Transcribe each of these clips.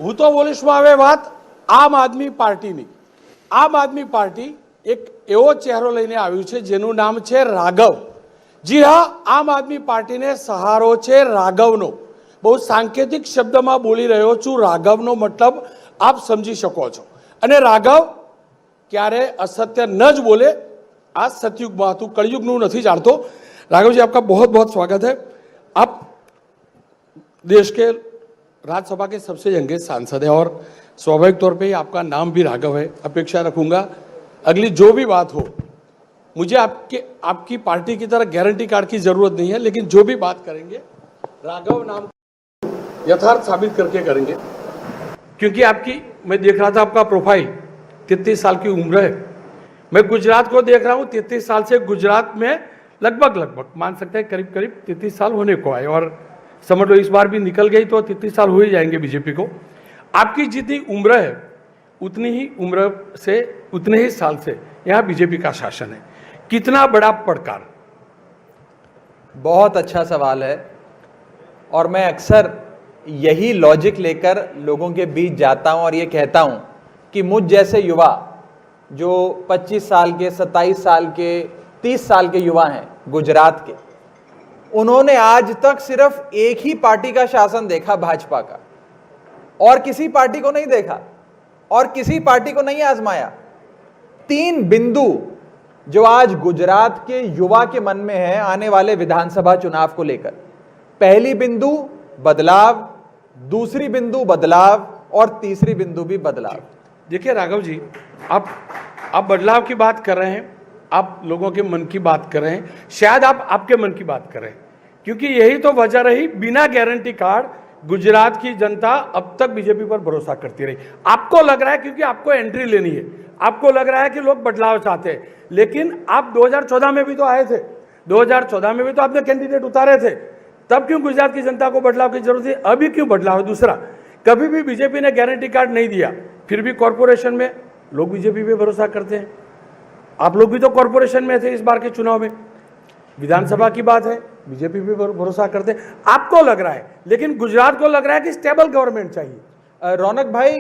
હું તો બોલીશમાં હવે વાત આમ આદમી પાર્ટીની. આમ આદમી પાર્ટી એક એવો ચહેરો લઈને આવ્યું છે જેનું નામ છે રાઘવ. જી હા, આમ આદમી પાર્ટીને સહારો છે રાઘવનો. બહુ સાંકેતિક શબ્દમાં બોલી રહ્યો છું. રાઘવનો મતલબ આપ સમજી શકો છો. અને રાઘવ ક્યારે અસત્ય ન જ બોલે. આ सतयुगમાં હતું, कलयुगનું નથી જાણતો. राघव जी, आपका बहुत बहुत स्वागत है. आप देश के राज्यसभा के सबसे यंगेस्ट सांसद है और स्वाभाविक तौर पे ही आपका नाम भी राघव है. अपेक्षा रखूंगा अगली जो भी बात हो, मुझे आपकी पार्टी की तरह गारंटी कार्ड की जरूरत नहीं है, लेकिन जो भी बात करेंगे राघव नाम यथार्थ साबित करके करेंगे. क्योंकि मैं देख रहा था आपका प्रोफाइल, 33 साल की उम्र है. मैं गुजरात को देख रहा हूँ, 33 साल से गुजरात में लगभग मान सकते हैं करीब 33 साल होने को आए. और समझ लो इस बार भी निकल गई तो 33 साल हो ही जाएंगे बीजेपी को. आपकी जितनी उम्र है उतने ही साल से यहाँ बीजेपी का शासन है. कितना बड़ा पड़कार. बहुत अच्छा सवाल है और मैं अक्सर यही लॉजिक लेकर लोगों के बीच जाता हूं और ये कहता हूं कि मुझ जैसे युवा जो 25 साल के, 27 साल के, 30 साल के युवा हैं गुजरात के, उन्होंने आज तक सिर्फ एक ही पार्टी का शासन देखा, भाजपा का, और किसी पार्टी को नहीं देखा और किसी पार्टी को नहीं आजमाया. 3 बिंदु जो आज गुजरात के युवा के मन में है आने वाले विधानसभा चुनाव को लेकर. पहली बिंदु बदलाव, दूसरी बिंदु बदलाव और तीसरी बिंदु भी बदलाव. देखिए राघव जी, आप बदलाव की बात कर रहे हैं, आप लोगों के मन की बात कर रहे हैं. शायद आप आपके मन की बात कर रहे हैं, क्योंकि यही तो वजह रही बिना गारंटी कार्ड गुजरात की जनता अब तक बीजेपी पर भरोसा करती रही. आपको लग रहा है क्योंकि आपको एंट्री लेनी है, आपको लग रहा है कि लोग बदलाव चाहते हैं. लेकिन आप 2014 में भी तो आए थे, 2014 में भी तो आपने कैंडिडेट उतारे थे. तब क्यों गुजरात की जनता को बदलाव की जरूरत है? अभी क्यों बदलाव है? दूसरा, कभी भी बीजेपी ने गारंटी कार्ड नहीं दिया, फिर भी कॉरपोरेशन में लोग बीजेपी पे भरोसा करते हैं. आप लोग भी तो कॉरपोरेशन में थे इस बार के चुनाव में. विधानसभा की बात है, बीजेपी पे भरोसा करते हैं. आपको लग रहा है, लेकिन गुजरात को लग रहा है कि स्टेबल गवर्नमेंट चाहिए. रौनक भाई,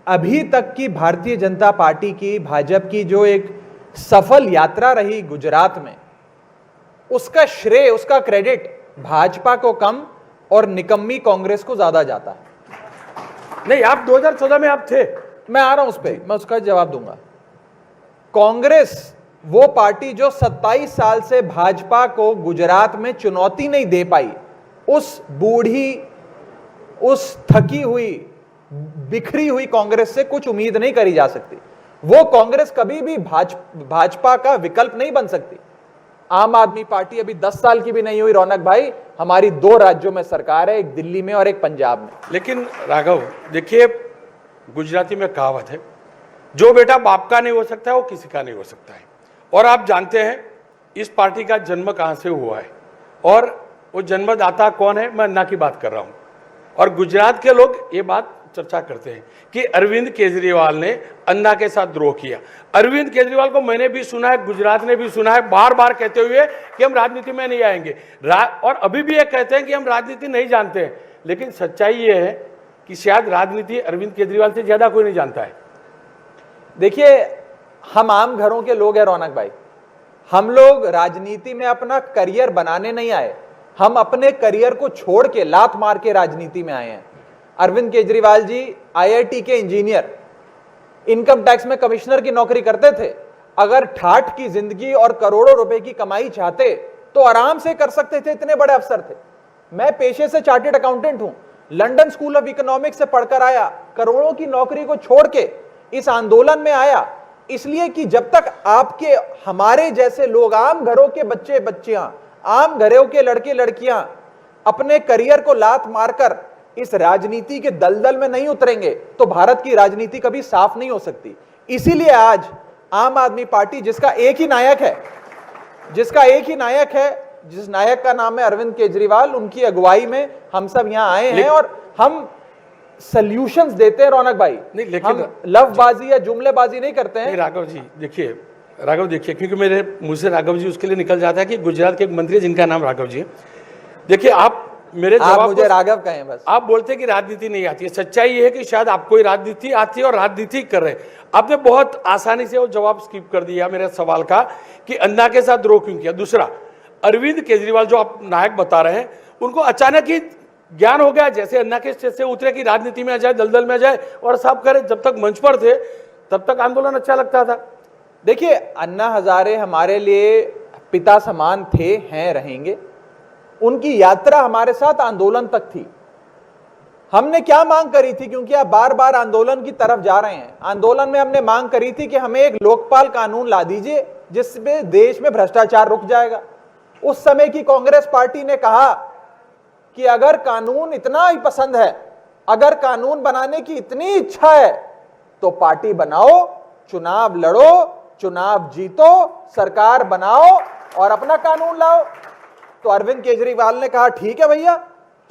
अभी तक की भारतीय जनता पार्टी की, भाजपा की जो एक सफल यात्रा रही गुजरात में, उसका श्रेय, उसका क्रेडिट भाजपा को कम और निकम्मी कांग्रेस को ज्यादा जाता है. नहीं, आप 2014 में आप थे. मैं आ रहा हूं उस पे, मैं उसका जवाब दूंगा. कांग्रेस वो पार्टी जो 27 साल से भाजपा को गुजरात में चुनौती नहीं दे पाई, उस बूढ़ी, उस थकी हुई, बिखरी हुई कांग्रेस से कुछ उम्मीद नहीं करी जा सकती. वो कांग्रेस कभी भी भाजपा का विकल्प नहीं बन सकती. आम आदमी पार्टी अभी 10 साल की भी नहीं हुई रौनक भाई. हमारी 2 राज्यों में सरकार है, एक दिल्ली में और एक पंजाब में. लेकिन राघव देखिए, गुजराती में कहावत है, जो बेटा बाप का नहीं हो सकता है वो किसी का नहीं हो सकता है. और आप जानते हैं इस पार्टी का जन्म कहां से हुआ है और वो जन्मदाता कौन है. मैं अन्ना की बात कर रहा हूं. और गुजरात के लोग ये बात चर्चा करते हैं कि अरविंद केजरीवाल ने अन्ना के साथ द्रोह किया. अरविंद केजरीवाल को मैंने भी सुना है, गुजरात ने भी सुना है, बार बार कहते हुए कि हम राजनीति में नहीं आएंगे. और अभी भी ये कहते हैं कि हम राजनीति नहीं जानते हैं. लेकिन सच्चाई ये है कि शायद राजनीति अरविंद केजरीवाल से ज्यादा कोई नहीं जानता है. देखिए, हम आम घरों के लोग हैं रौनक भाई. हम लोग राजनीति में अपना करियर बनाने नहीं आए, हम अपने करियर को छोड़ के, लात मार के राजनीति में आए हैं. अरविंद केजरीवाल जी आईआईटी के इंजीनियर, इनकम टैक्स में कमिश्नर की नौकरी करते थे. अगर ठाठ की जिंदगी और करोड़ों रुपए की कमाई चाहते तो आराम से कर सकते थे, इतने बड़े अफसर थे. मैं पेशे से चार्टेड अकाउंटेंट हूं, लंदन स्कूल ऑफ इकोनॉमिक्स से पढ़कर आया, करोड़ों की नौकरी को छोड़ के इस आंदोलन में आया. इसलिए कि जब तक आपके, हमारे जैसे लोग, आम घरों के बच्चे बच्चियां, आम घरों के लड़के लड़कियां अपने करियर को लात मारकर इस राजनीति के दलदल में नहीं उतरेंगे तो भारत की राजनीति कभी साफ नहीं हो सकती. इसीलिए आज आम आदमी पार्टी, जिसका एक ही नायक है, जिस नायक का नाम है अरविंद केजरीवाल, उनकी अगुवाई में हम सब यहां आए हैं और हम सॉल्यूशंस देते हैं रौनक भाई. नहीं, लेकिन हम लफबाजी या जुमलेबाजी नहीं करते हैं. राघव जी देखिए, क्योंकि मेरे मुंह से राघव जी उसके लिए निकल जाता है कि गुजरात के एक मंत्री जिनका नाम राघव जी है. देखिए, आप मेरे आप जवाब मुझे को राघव कहें बस। आप बोलते कि राजनीति नहीं आती है, सच्चाई ये है कि शायद आपको ही राजनीति आती है और राजनीति कर रहे हैं। आपने बहुत आसानी से वो जवाब स्किप कर दिया मेरे सवाल का कि अन्ना के साथ द्रोह क्यों किया। दूसरा, अरविंद केजरीवाल जो आप नायक बता रहे हैं, उनको अचानक ही ज्ञान हो गया जैसे अन्ना के स्टेज से उतरे कि राजनीति में आ जाए, दलदल में आ जाए और सब करे। जब तक मंच पर थे तब तक आंदोलन अच्छा लगता था। देखिए, अन्ना हजारे हमारे लिए पिता समान थे, हैं, रहेंगे। उनकी यात्रा हमारे साथ आंदोलन तक थी। हमने क्या मांग करी थी, क्योंकि आप बार बार आंदोलन की तरफ जा रहे हैं। आंदोलन में हमने मांग करी थी कि हमें एक लोकपाल कानून ला दीजिए जिसमें देश में भ्रष्टाचार रुक जाएगा। उस समय की कांग्रेस पार्टी ने कहा कि अगर कानून इतना ही पसंद है, अगर कानून बनाने की इतनी इच्छा है, तो पार्टी बनाओ, चुनाव लड़ो, चुनाव जीतो, सरकार बनाओ और अपना कानून लाओ। तो अरविंद केजरीवाल ने कहा ठीक है भैया,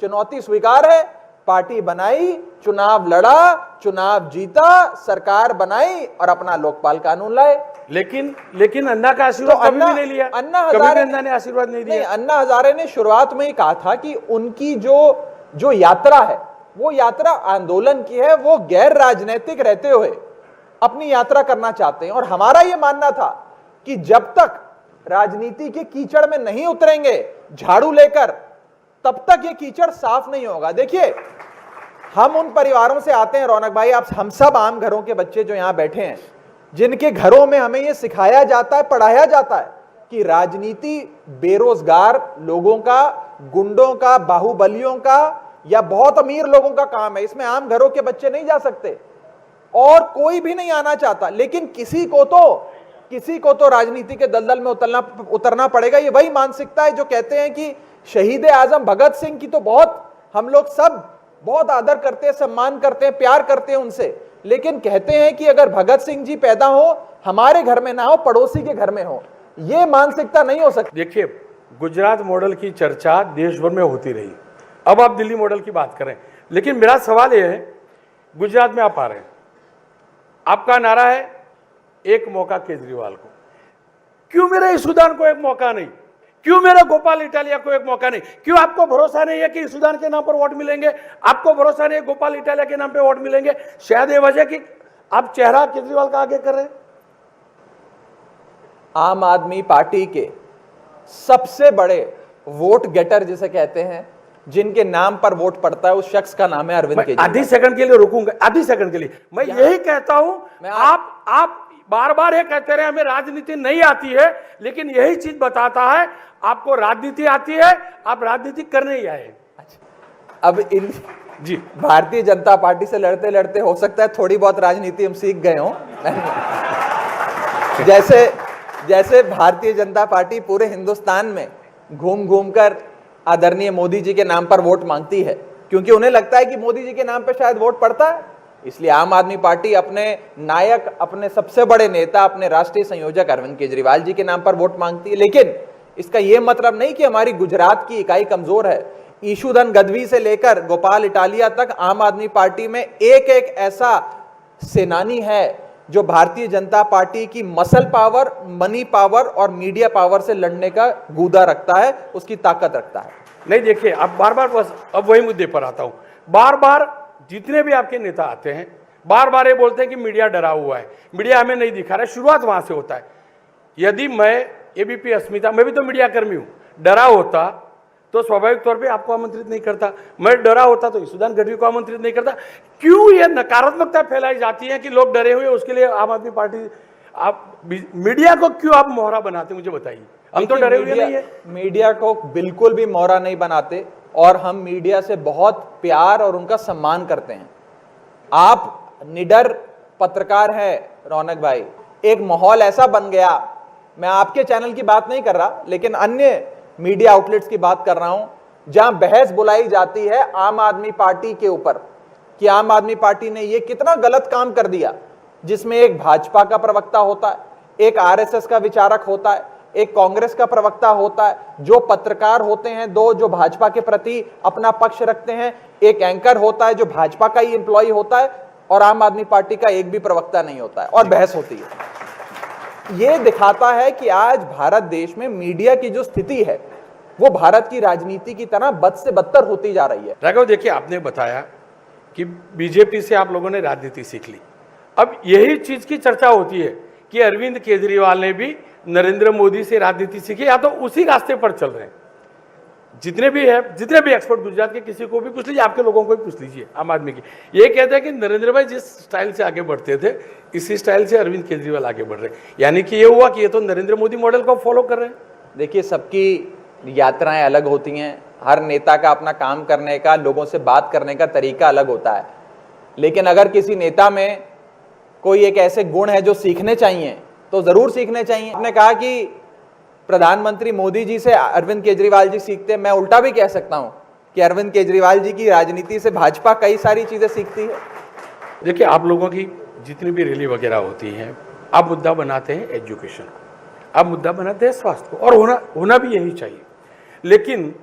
चुनौती स्वीकार है। पार्टी बनाई, चुनाव लड़ा, चुनाव जीता, सरकार बनाई और अपना लोकपाल कानून लाए। लेकिन अन्ना का आशीर्वाद कभी भी नहीं लिया। अन्ना ने आशीर्वाद नहीं दिया। अन्ना हजारे ने शुरुआत में ही कहा था कि उनकी जो यात्रा है, वो यात्रा आंदोलन की है। वो गैर राजनीतिक रहते हुए अपनी यात्रा करना चाहते हैं। और हमारा यह मानना था कि जब तक राजनीति के कीचड़ में नहीं उतरेंगे झाड़ू लेकर, तब तक ये कीचड़ साफ नहीं होगा। देखिए, हम उन परिवारों से आते हैं रौनक भाई, आप हम सब आम घरों के बच्चे जो यहां बैठे हैं, जिनके घरों में हमें यह सिखाया जाता है, पढ़ाया जाता है कि राजनीति बेरोजगार लोगों का, गुंडों का, बाहुबलियों का या बहुत अमीर लोगों का काम है। इसमें आम घरों के बच्चे नहीं जा सकते और कोई भी नहीं आना चाहता। लेकिन किसी को तो राजनीति के दलदल में उतरना पड़ेगा। ये वही मानसिकता है जो कहते हैं कि शहीद आजम भगत सिंह की तो बहुत हम लोग सब बहुत आदर करते हैं, सम्मान करते हैं, प्यार करते हैं उनसे। लेकिन कहते हैं कि अगर भगत सिंह जी पैदा हो हमारे घर में ना हो, पड़ोसी के घर में हो। यह मानसिकता नहीं हो सकती। देखिए, गुजरात मॉडल की चर्चा देश भर में होती रही। अब आप दिल्ली मॉडल की बात करें, लेकिन मेरा सवाल यह है, गुजरात में आप आ रहे हैं, आपका नारा है एक मौका केजरीवाल को। क्यों मेरे ईसुदान को एक मौका नहीं? क्यों मेरे गोपाल इटालिया को एक मौका नहीं? क्यों आपको भरोसा नहीं है कि ईसुदान के नाम पर वोट मिलेंगे? आपको भरोसा नहीं है गोपाल इटालिया के नाम पे वोट मिलेंगे? शायद ये वजह कि आप चेहरा केजरीवाल का आगे कर रहे हैं। आम आदमी पार्टी के सबसे बड़े वोट गेटर जिसे कहते हैं, जिनके नाम पर वोट पड़ता है, उस शख्स का नाम है अरविंद केजरीवाल। आधी सेकंड के लिए रुकूंगा, आधी सेकंड के लिए मैं यही कहता हूं। आप बार बार ये कहते रहे हमें राजनीति नहीं आती है, लेकिन यही चीज बताता है आपको राजनीति आती है, आप राजनीति करने ही आए। अब इन जी, भारतीय जनता पार्टी से लड़ते लड़ते हो सकता है थोड़ी बहुत राजनीति हम सीख गए हों। जैसे भारतीय जनता पार्टी पूरे हिंदुस्तान में घूम घूम कर आदरणीय मोदी जी के नाम पर वोट मांगती है, क्योंकि उन्हें लगता है कि मोदी जी के नाम पर शायद वोट पड़ता है। इसलिए आम आदमी पार्टी अपने नायक, अपने सबसे बड़े नेता, अपने राष्ट्रीय संयोजक अरविंद केजरीवाल जी के नाम पर वोट मांगती है। लेकिन इसका यह मतलब नहीं कि हमारी गुजरात की इकाई कमजोर है। ईशुधन गढ़वी से लेकर गोपाल इटालिया तक आम आदमी पार्टी में एक एक ऐसा सेनानी है जो भारतीय जनता पार्टी की मसल पावर, मनी पावर और मीडिया पावर से लड़ने का गूदा रखता है, उसकी ताकत रखता है। नहीं, देखिए, अब बार बार बस अब वही मुद्दे पर आता हूं। बार बार जितने भी आपके नेता आते हैं, बार बार ये बोलते हैं कि मीडिया डरा हुआ है, मीडिया हमें नहीं दिखा रहा है। शुरुआत वहां से होता है। यदि मैं एबीपी अस्मिता, मैं भी तो मीडिया कर्मी हूं, डरा होता तो स्वाभाविक तौर पे आपको आमंत्रित नहीं करता। मैं डरा होता तो ईशुदान गढ़वी को आमंत्रित नहीं करता। क्यों ये नकारात्मकता फैलाई जाती है कि लोग डरे हुए, उसके लिए आम आदमी पार्टी, आप मीडिया को क्यों आप मोहरा बनाते, मुझे बताइए। हम तो डरे हुए नहीं है। मीडिया को बिल्कुल भी मोहरा नहीं बनाते और हम मीडिया से बहुत प्यार और उनका सम्मान करते हैं। आप निडर पत्रकार हैं रौनक भाई। एक माहौल ऐसा बन गया, मैं आपके चैनल की बात नहीं कर रहा, लेकिन अन्य मीडिया आउटलेट्स की बात कर रहा हूं, जहां बहस बुलाई जाती है आम आदमी पार्टी के ऊपर कि आम आदमी पार्टी ने यह कितना गलत काम कर दिया, जिसमें एक भाजपा का प्रवक्ता होता है, एक आरएसएस का विचारक होता है, एक कांग्रेस का प्रवक्ता होता है, जो पत्रकार होते हैं दो जो भाजपा के प्रति अपना पक्ष रखते हैं, एक एंकर होता है जो भाजपा का ही एम्प्लॉय होता है, और आम आदमी पार्टी का एक भी प्रवक्ता नहीं होता है, और बहस होती है। यह दिखाता है कि आज भारत देश में मीडिया की जो स्थिति है वो भारत की राजनीति की तरह बद से बदतर होती जा रही है। राघव, देखिए, आपने बताया कि बीजेपी से आप लोगों ने राजनीति सीख ली। अब यही चीज की चर्चा होती है कि अरविंद केजरीवाल ने भी नरेंद्र मोदी से राजनीति सीखी, या तो उसी रास्ते पर चल रहे हैं। जितने भी एक्सपर्ट गुजरात के किसी को भी पूछ लीजिए, आपके लोगों को भी पूछ लीजिए, आम आदमी की, ये कहते हैं कि नरेंद्र भाई जिस स्टाइल से आगे बढ़ते थे, इसी स्टाइल से अरविंद केजरीवाल आगे बढ़ रहे हैं। यानी कि ये हुआ कि ये तो नरेंद्र मोदी मॉडल को फॉलो कर रहे हैं। देखिए, सबकी यात्राएं अलग होती हैं, हर नेता का अपना काम करने का, लोगों से बात करने का तरीका अलग होता है। लेकिन अगर किसी नेता में कोई एक ऐसे गुण है जो सीखने चाहिए तो जरूर सीखने चाहिए। आपने कहा कि प्रधानमंत्री मोदी जी से अरविंद केजरीवाल जी सीखते हैं, मैं उल्टा भी कह सकता हूं कि अरविंद केजरीवाल जी की राजनीति से भाजपा कई सारी चीजें सीखती है। देखिए, आप लोगों की जितनी भी रैली वगैरह होती हैं, आप मुद्दा बनाते हैं एजुकेशन, आप मुद्दा बनाते हैं स्वास्थ्य को, और होना भी यही चाहिए। लेकिन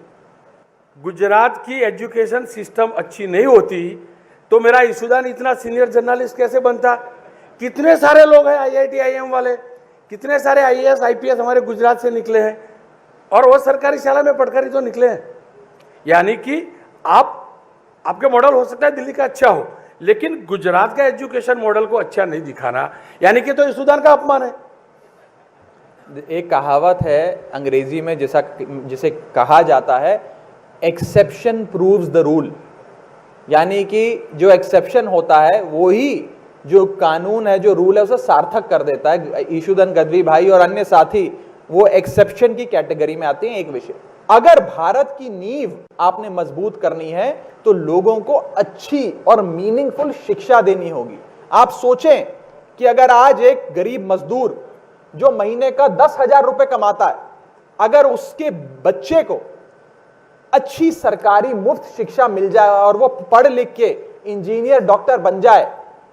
गुजरात की एजुकेशन सिस्टम अच्छी नहीं होती तो मेरा ईशुदान इतना सीनियर जर्नलिस्ट कैसे बनता? कितने सारे लोग हैं IIT IIM वाले, कितने सारे IAS IPS हमारे गुजरात से निकले हैं, और वो सरकारी शाला में पढ़कर ही तो निकले हैं। यानी कि आपके मॉडल हो सकता है दिल्ली का अच्छा हो, लेकिन गुजरात का एजुकेशन मॉडल को अच्छा नहीं दिखाना, यानी कि तो ईशुदान का अपमान है। एक कहावत है अंग्रेजी में जिसे कहा जाता है एक्सेप्शन प्रूव्स द रूल, यानी कि जो एक्सेप्शन होता है वो ही जो कानून है, जो रूल है, उसे सार्थक कर देता है। ईशुदान गढ़वी भाई और अन्य साथी वो एक्सेप्शन की कैटेगरी में आते हैं। एक विषय, अगर भारत की नींव आपने मजबूत करनी है तो लोगों को अच्छी और मीनिंगफुल शिक्षा देनी होगी। आप सोचें कि अगर आज एक गरीब मजदूर जो महीने का 10,000 रुपए कमाता है, अगर उसके बच्चे को अच्छी सरकारी मुफ्त शिक्षा मिल जाए और वो पढ़ लिख के इंजीनियर डॉक्टर बन जाए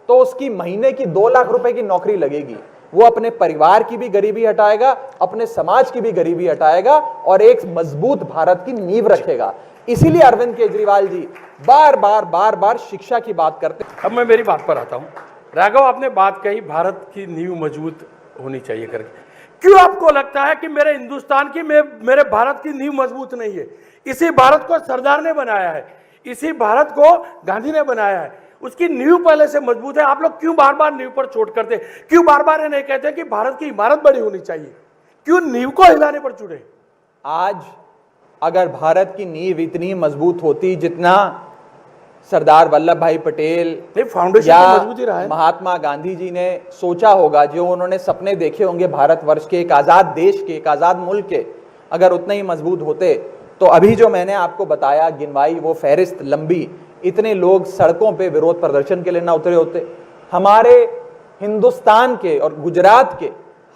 तो उसकी महीने की 2 लाख रुपए की नौकरी लगेगी। वो अपने परिवार की भी गरीबी हटाएगा, अपने समाज की भी गरीबी हटाएगा और एक मजबूत भारत की नींव रखेगा। इसीलिए अरविंद केजरीवाल जी बार बार शिक्षा की बात करते हैं। अब मैं मेरी बात पर आता हूं। राघव, आपने बात कही भारत की नींव मजबूत होनी चाहिए करके। क्यों आपको लगता है कि मेरे हिंदुस्तान की मेरे भारत की नींव मजबूत नहीं है? इसी भारत को सरदार ने बनाया है, इसी भारत को गांधी ने बनाया है, उसकी नींव पहले से मजबूत है। आप लोग क्यों बार बार नींव पर चोट करते? क्यों बार बार ये नहीं कहते कि भारत की इमारत बड़ी होनी चाहिए? क्यों नींव को हिलाने पर जुड़े? आज अगर भारत की नींव इतनी मजबूत होती जितना सरदार वल्लभ भाई पटेल फाउंडेशन या मजबूती रहा है, महात्मा गांधी जी ने सोचा होगा, जो उन्होंने सपने देखे होंगे भारतवर्ष के, एक आजाद देश के, एक आजाद मुल्क के, अगर उतने ही मजबूत होते तो अभी जो मैंने आपको बताया गिनवाई वो फहरिस्त लंबी, इतने लोग सड़कों पे विरोध प्रदर्शन के लिए ना उतरे होते। हमारे हिंदुस्तान के और गुजरात के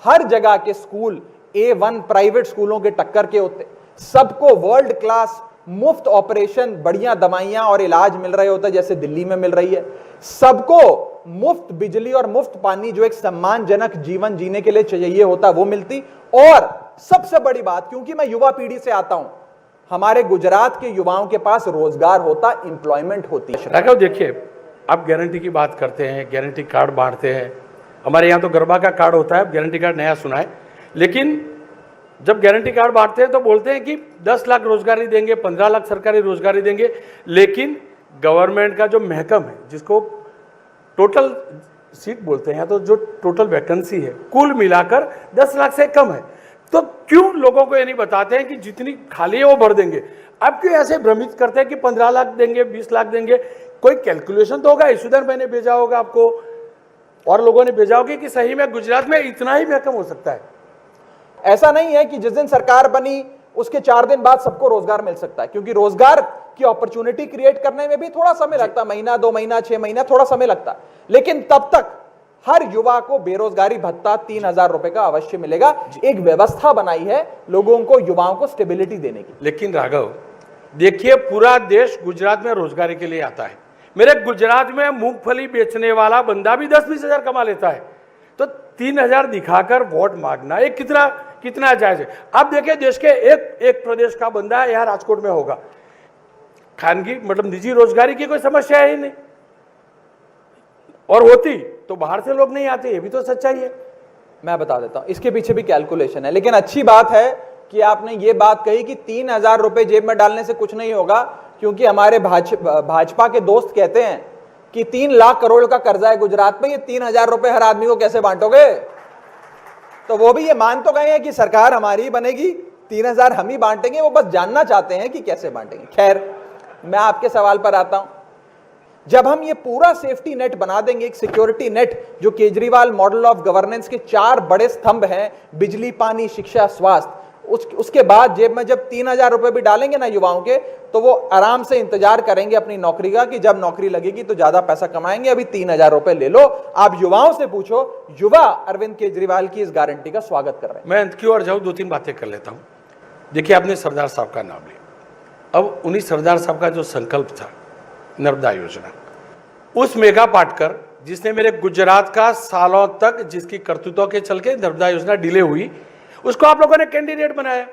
हर जगह के स्कूल A1 प्राइवेट स्कूलों के टक्कर के होते, सबको वर्ल्ड क्लास मुफ्त ऑपरेशन, बढ़िया दवाइयां और इलाज मिल रहे होते जैसे दिल्ली में मिल रही है, सबको मुफ्त बिजली और मुफ्त पानी जो एक सम्मानजनक जीवन जीने के लिए चाहिए होता वो मिलती। और सबसे बड़ी बात, क्योंकि मैं युवा पीढ़ी से आता हूं, हमारे गुजरात के युवाओं के पास रोजगार होता, एम्प्लॉयमेंट होती। राघव, देखिए, आप गारंटी की बात करते हैं, गारंटी कार्ड बांटते हैं। हमारे यहाँ तो गरबा का कार्ड होता है, गारंटी कार्ड नया सुना है, लेकिन जब गारंटी कार्ड बांटते हैं तो बोलते हैं कि 10 लाख रोजगारी देंगे, 15 लाख सरकारी रोजगारी देंगे, लेकिन गवर्नमेंट का जो महकम है, जिसको टोटल सीट बोलते हैं, तो जो टोटल वैकेंसी है कुल मिलाकर 10 लाख से कम है। तो क्यों लोगों को ये नहीं बताते हैं कि जितनी खाली है वो भर देंगे? अब क्यों ऐसे भ्रमित करते हैं कि 15 लाख देंगे, 20 लाख देंगे? कोई कैलकुलेशन तो होगा, ईशुदान भाई ने भेजा होगा आपको और लोगों ने भेजा होगा कि सही में गुजरात में इतना ही महकम हो सकता है। ऐसा नहीं है कि जिस दिन सरकार बनी उसके 4 दिन बाद सबको रोजगार मिल सकता है, क्योंकि रोजगार की अपॉर्चुनिटी क्रिएट करने में भी थोड़ा समय लगता है, महीना, 2 महीना, 6 महीना, थोड़ा समय लगता है, लेकिन तब तक हर युवा को बेरोजगारी भत्ता 3,000 रुपए का अवश्य मिलेगा। एक व्यवस्था बनाई है लोगों को, युवाओं को स्टेबिलिटी देने की। लेकिन राघव, देखिए, पूरा देश गुजरात में रोजगारी के लिए आता है। मेरे गुजरात में मूंगफली बेचने वाला बंदा भी 10-20 हजार कमा लेता है, तो 3,000 दिखाकर वोट मांगना ये कितना जायज है? अब देखिए, देश के एक प्रदेश का बंदा यहाँ राजकोट में होगा, खानगी मतलब निजी रोजगारी की कोई समस्या ही नहीं, और होती तो बाहर से लोग नहीं आते, ये भी तो सच्चाई है। मैं बता देता हूं, इसके पीछे भी कैलकुलेशन है, लेकिन अच्छी बात है कि आपने ये बात कही कि 3,000 रुपए जेब में डालने से कुछ नहीं होगा, क्योंकि हमारे भाजपा के दोस्त कहते हैं कि 3 लाख करोड़ का कर्जा है गुजरात में, ये 3,000 रुपए हर आदमी को कैसे बांटोगे? तो वो भी ये मान तो गए हैं कि सरकार हमारी ही बनेगी, 3,000 हम ही बांटेंगे, वो बस जानना चाहते हैं कि कैसे बांटेंगे। खैर, मैं आपके सवाल पर आता हूं। जब हम ये पूरा सेफ्टी नेट बना देंगे, एक सिक्योरिटी नेट, जो केजरीवाल मॉडल ऑफ गवर्नेंस के 4 बड़े स्तंभ हैं, बिजली, पानी, शिक्षा, स्वास्थ्य, उसके बाद जेब में जब 3,000 रुपए भी डालेंगे ना युवाओं के, तो वो आराम से इंतजार करेंगे अपनी नौकरी का कि जब नौकरी लगेगी तो ज्यादा पैसा कमाएंगे, अभी 3,000 रुपए ले लो। आप युवाओं से पूछो, युवा अरविंद केजरीवाल की इस गारंटी का स्वागत कर रहे हैं। मैं अंत की ओर जाऊं, 2-3 बातें कर लेता हूं। देखिए, आपने सरदार साहब का नाम लिया। अब उन्हीं सरदार साहब का जो संकल्प था, नर्मदा योजना, उस मेघा पाटकर जिसने मेरे गुजरात का सालों तक, जिसकी करतूतों के चल के नर्मदा योजना डिले हुई, उसको आप लोगों ने कैंडिडेट बनाया,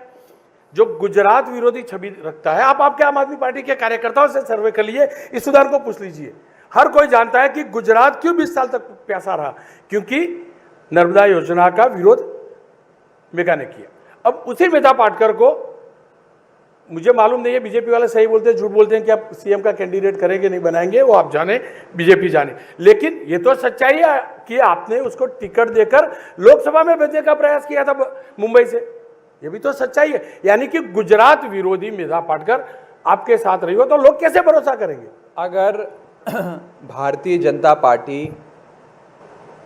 जो गुजरात विरोधी छवि रखता है। आप आपके आम आदमी पार्टी के कार्यकर्ताओं से सर्वे कर लिए, इस सुधार को पूछ लीजिए। हर कोई जानता है कि गुजरात क्यों 20 साल तक प्यासा रहा, क्योंकि नर्मदा योजना का विरोध मेघा ने किया। अब उसी मेधा पाटकर को, मुझे मालूम नहीं है बीजेपी वाले सही बोलते हैं झूठ बोलते हैं कि आप सीएम का कैंडिडेट करेंगे नहीं बनाएंगे, वो आप जाने, बीजेपी जाने, लेकिन ये तो सच्चाई है कि आपने उसको टिकट देकर लोकसभा में भेजने का प्रयास किया था मुंबई से। ये भी तो सच्चाई है। यानी कि गुजरात विरोधी मेधा पाटकर आपके साथ रही हो तो लोग कैसे भरोसा करेंगे? अगर भारतीय जनता पार्टी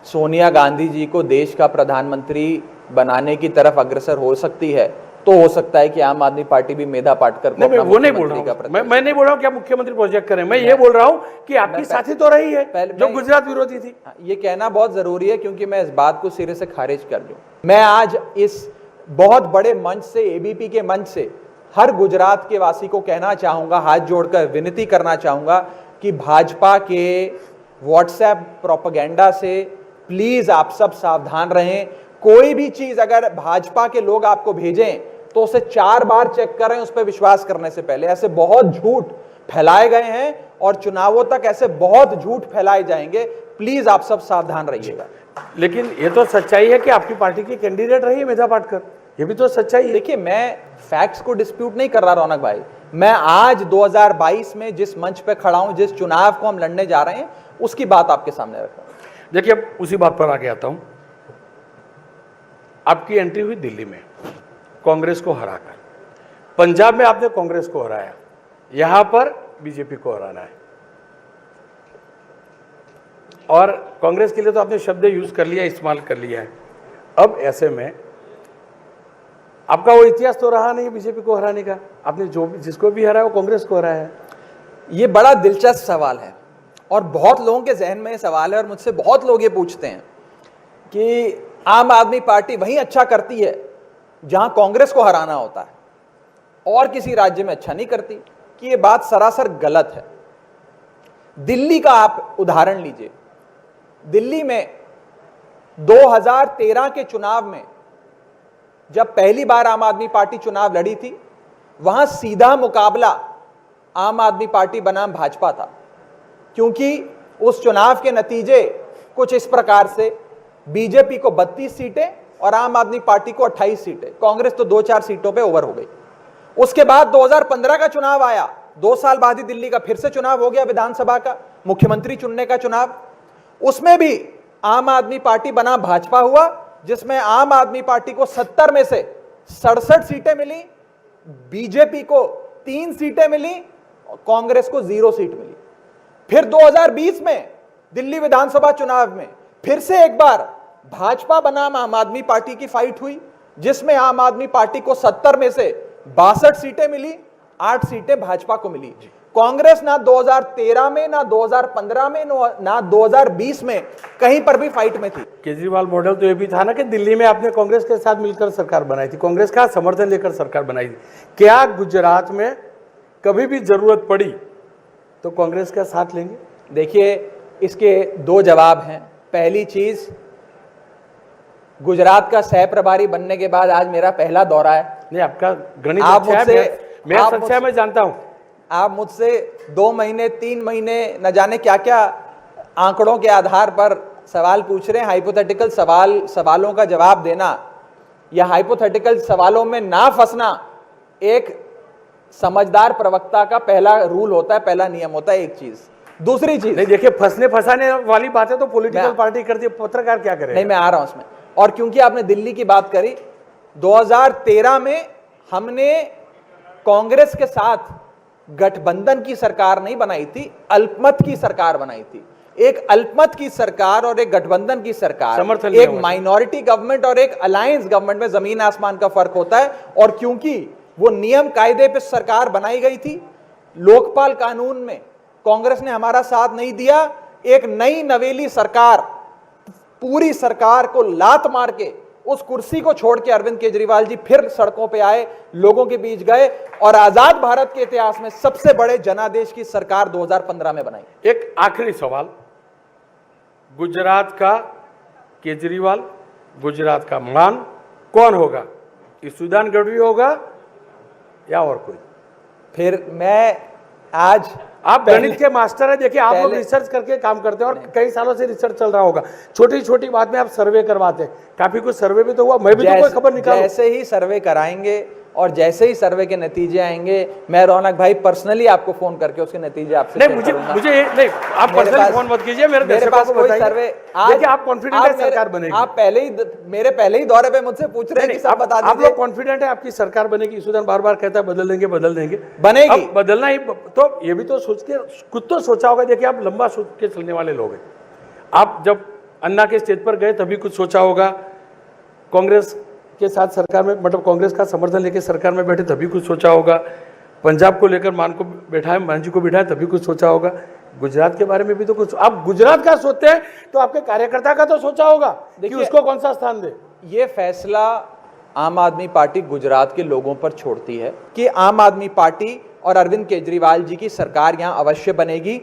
सोनिया गांधी जी को देश का प्रधानमंत्री बनाने की तरफ अग्रसर हो सकती है, तो हो सकता है कि आम आदमी पार्टी भी मेधा पाटकर को वो नहीं बोल रहा हूं, मैं नहीं बोल रहा हूं कि आप मुख्यमंत्री प्रोजेक्ट करें, मैं ये बोल रहा हूं कि आपकी साथी तो रही है जो गुजरात विरोधी थी। ये कहना बहुत जरूरी है, क्योंकि मैं इस बात को सिरे से खारिज कर दूं। मैं आज इस बहुत बड़े मंच से, एबीपी के मंच से, हर गुजरात के वासी को कहना चाहूंगा, हाथ जोड़कर विनती करना चाहूंगा कि भाजपा के व्हाट्सएप प्रोपेगेंडा से प्लीज आप सब सावधान रहें। कोई भी चीज अगर भाजपा के लोग आपको भेजें तो उसे 4 बार चेक करें उस पर विश्वास करने से पहले। ऐसे बहुत झूठ फैलाए गए हैं और चुनावों तक ऐसे बहुत झूठ फैलाए जाएंगे, प्लीज आप सब सावधान रहिएगा। लेकिन ये तो सच्चाई है कि आपकी पार्टी की कैंडिडेट रही है मेधा पाटकर, ये भी तो सच्चाई है। देखिए, मैं फैक्ट्स को डिस्प्यूट नहीं कर रहा रौनक भाई, मैं आज 2022 में जिस मंच पे खड़ा हूं, जिस चुनाव को हम लड़ने जा रहे हैं, उसकी बात आपके सामने रखा। देखिए, अब उसी बात पर आगे आता हूं। आपकी एंट्री हुई दिल्ली में कांग्रेस को हराकर, पंजाब में आपने कांग्रेस को हराया, यहां पर बीजेपी को हराना है, और कांग्रेस के लिए तो आपने शब्द यूज कर लिया, इस्तेमाल कर लिया है। अब ऐसे में आपका वो इतिहास तो रहा नहीं बीजेपी को हराने का, आपने जो जिसको भी हराया वो कांग्रेस को हराया है। ये बड़ा दिलचस्प सवाल है और बहुत लोगों के जहन में ये सवाल है, और मुझसे बहुत लोग ये पूछते हैं कि आम आदमी पार्टी वहीं अच्छा करती है जहां कांग्रेस को हराना होता है और किसी राज्य में अच्छा नहीं करती, कि ये बात सरासर गलत है। दिल्ली का आप उदाहरण लीजिए। दिल्ली में 2013 के चुनाव में जब पहली बार आम आदमी पार्टी चुनाव लड़ी थी, वहां सीधा मुकाबला आम आदमी पार्टी बनाम भाजपा था, क्योंकि उस चुनाव के नतीजे कुछ इस प्रकार से, बीजेपी को 32 सीटें और आम आदमी पार्टी को 28 सीटें, कांग्रेस तो 2-4 सीटों पे ओवर हो गई। उसके बाद 2015 का चुनाव आया, 2 साल बाद ही दिल्ली का फिर से चुनाव हो गया, विधानसभा का, मुख्यमंत्री चुनने का चुनाव। उसमें भी आम आदमी पार्टी बना भाजपा हुआ, जिसमें आम आदमी पार्टी को 70 में से 67 सीटें मिली, बीजेपी को 3 सीटें मिली और कांग्रेस को 0 सीट मिली। फिर 2020 में दिल्ली विधानसभा चुनाव में फिर से एक बार भाजपा बनाम आम आदमी पार्टी की फाइट हुई, जिसमें आम आदमी पार्टी को 70 में से 62 सीटें मिली, 8 सीटें भाजपा को मिली। कांग्रेस ना 2013 में, ना 2015 में, ना 2020 में कहीं पर भी फाइट में थी। केजरीवाल मॉडल तो ये भी था ना कि दिल्ली में आपने कांग्रेस के साथ मिलकर सरकार बनाई थी, कांग्रेस का समर्थन लेकर सरकार बनाई थी। क्या गुजरात में कभी भी जरूरत पड़ी तो कांग्रेस का साथ लेंगे? देखिए, इसके 2 जवाब हैं। पहली चीज, गुजरात का सह प्रभारी बनने के बाद आज मेरा पहला दौरा है। नहीं, आपका गणित अच्छा है, मैं सच्चा है, मैं जानता हूं। आप मुझसे 2 महीने 3 महीने न जाने क्या क्या आंकड़ों के आधार पर सवाल पूछ रहे हैं, हाइपोथेटिकल सवालों का जवाब देना या हाइपोथेटिकल सवालों में ना फंसना एक समझदार प्रवक्ता का पहला रूल होता है, पहला नियम होता है। एक चीज, दूसरी चीज नहीं, देखिए फंसने फंसाने वाली बातें तो पॉलिटिकल पार्टी करती है, पत्रकार क्या करे? नहीं, मैं आ रहा हूं उसमें। और क्योंकि आपने दिल्ली की बात करी, 2013 में हमने कांग्रेस के साथ गठबंधन की सरकार नहीं बनाई थी, अल्पमत की सरकार बनाई थी। एक अल्पमत की सरकार और एक गठबंधन की सरकार, समर्थन एक माइनॉरिटी गवर्नमेंट और एक अलायंस गवर्नमेंट में जमीन आसमान का फर्क होता है। और क्योंकि वो नियम कायदे पे सरकार बनाई गई थी, लोकपाल कानून में कांग्रेस ने हमारा साथ नहीं दिया, एक नई नवेली सरकार पूरी सरकार को लात मार के उस कुर्सी को छोड़ के अरविंद केजरीवाल जी फिर सड़कों पे आए, लोगों के बीच गए और आजाद भारत के इतिहास में सबसे बड़े जनादेश की सरकार 2015 में बनाई। एक आखिरी सवाल, गुजरात का केजरीवाल, गुजरात का मान कौन होगा? ईसुदान गढ़वी होगा या और कोई? फिर मैं आज आप गणित के मास्टर हैं, देखिए आप लोग रिसर्च करके काम करते हैं और कई सालों से रिसर्च चल रहा होगा। छोटी छोटी बात में आप सर्वे करवाते हैं, काफी कुछ सर्वे भी तो हुआ, मैं भी तो कोई खबर निकालूं। जैसे ही सर्वे कराएंगे और जैसे ही सर्वे के नतीजे आएंगे, मैं रौनक भाई पर्सनली आपको फोन करके उसके नतीजे आपसे नहीं, मुझे नहीं, आप पर्सनली फोन मत कीजिए, मेरे पास कोई सर्वे। देखिए आप कॉन्फिडेंट है सरकार बनेगी, आप मेरे पहले ही दौरे पे मुझसे पूछ रहे हैं कि सब बता दीजिए। आप लोग कॉन्फिडेंट है आपकी सरकार बनेगी? ईसुदान बार बार कहता है बदल देंगे बनेगी। बदलना ही तो, ये भी तो सोच के खुद तो सोचा होगा। देखिए आप लंबा सोच के चलने वाले लोग हैं। आप जब अन्ना के स्टेज पर गए तभी कुछ सोचा होगा, कांग्रेस के साथ सरकार में, मतलब कांग्रेस का समर्थन लेके सरकार में बैठे तभी कुछ सोचा होगा, पंजाब को लेकर मान जी को बिठाए तभी कुछ सोचा होगा, गुजरात के बारे में भी तो कुछ। आप गुजरात का सोचते हैं तो आपके कार्यकर्ता का तो सोचा होगा कि उसको कौन सा स्थान दे। ये फैसला आम आदमी पार्टी गुजरात के लोगों पर छोड़ती है कि आम आदमी पार्टी और अरविंद केजरीवाल जी की सरकार यहां अवश्य बनेगी।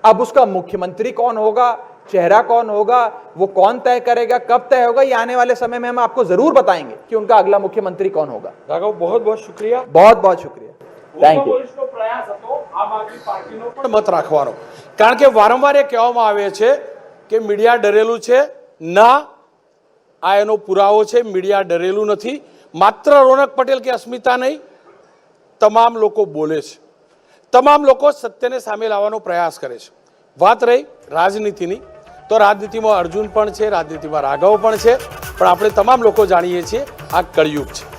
अब उसका मुख्यमंत्री कौन होगा, चेहरा कौन होगा, वो कौन तय करेगा, कब तय होगा, ये आने वाले समय में हम आपको जरूर बताएंगे कि उनका अगला मुख्यमंत्री कौन होगा। राघव, बहुत बहुत शुक्रिया, बहुत बहुत शुक्रिया, થેન્ક યુ। પ્રયાસ હતો આમ આદમી પાર્ટીનો પણ મત રાખવાનો, કારણ કે વારંવાર એ કહેવામાં આવે છે કે મીડિયા ડરેલું છે, ના આ એનો પુરાવો છે, મીડિયા ડરેલું નથી। માત્ર રોનક પટેલ કે અસ્મિતા નહીં, તમામ લોકો બોલે છે, તમામ લોકો સત્યને સામે લાવવાનો પ્રયાસ કરે છે। વાત રહી રાજનીતિની, તો રાજનીતિમાં અર્જુન પણ છે, રાજનીતિમાં રાઘવ પણ છે, પણ આપણે તમામ લોકો જાણીએ છીએ આ કળિયુગ છે।